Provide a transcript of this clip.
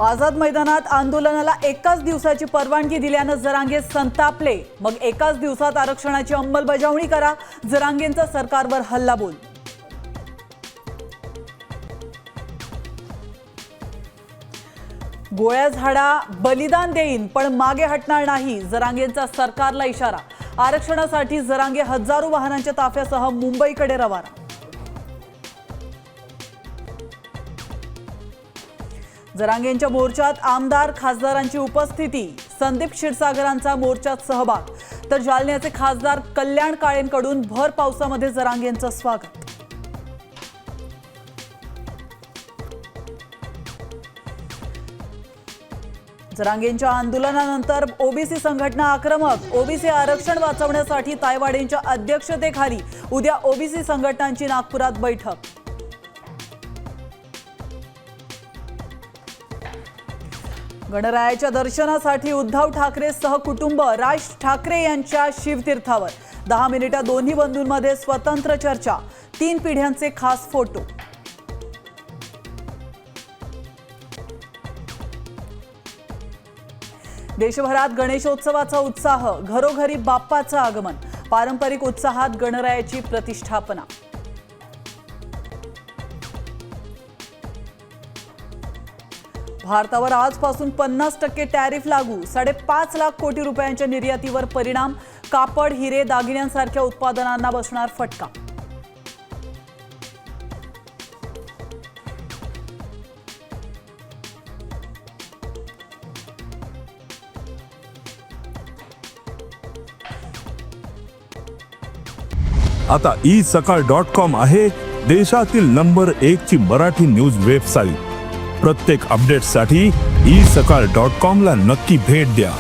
आझाद मैदानात आंदोलनाला एकाच दिवसाची परवानगी दिल्यानं जरांगे संतापले। मग एकाच दिवसात आरक्षणाची अंमलबजावणी करा, जरांगेंचा सरकारवर हल्लाबोल। गोळ्या झाडा बलिदान देईन पण मागे हटणार नाही, जरांगेंचा सरकारला इशारा। आरक्षणासाठी जरांगे हजारो वाहनांच्या ताफ्यासह मुंबईकडे रवाना। जरांगेंच्या मोर्चात आमदार खासदारांची उपस्थिती, संदीप क्षीरसागरांचा मोर्चात सहभाग, तर जालन्याचे खासदार कल्याण काळेंकडून भर पावसामध्ये जरांगेंचं स्वागत। जरांगेंच्या आंदोलनानंतर ओबीसी संघटना आक्रमक। ओबीसी आरक्षण वाचवण्यासाठी तायवाडेंच्या अध्यक्षतेखाली उद्या ओबीसी संघटनांची नागपुरात बैठक। गणरायाच्या दर्शनासाठी उद्धव ठाकरे सहकुटुंब राज ठाकरे यांच्या शिवतीर्थावर। 10 मिनिटात दोन्ही बंधूंमध्ये स्वतंत्र चर्चा, 3 पिढ्यांचे खास फोटो। देशभरात गणेशोत्सवाचा उत्साह, घरोघरी बाप्पाचं आगमन, पारंपरिक उत्साहात गणरायाची प्रतिष्ठापना। भारतावर आजपासून 50% टॅरिफ लागू, 5.5 लाख कोटी रुपयांच्या निर्यातीवर परिणाम, कापड, हिरे, दागिन्यांसारख्या उत्पादनांना बसणार फटका। आता isakal.com आहे देशातील नंबर 1 ची मराठी न्यूज वेबसाईट। प्रत्येक अपडेटसाठी isakal.com ला नक्की भेट द्या।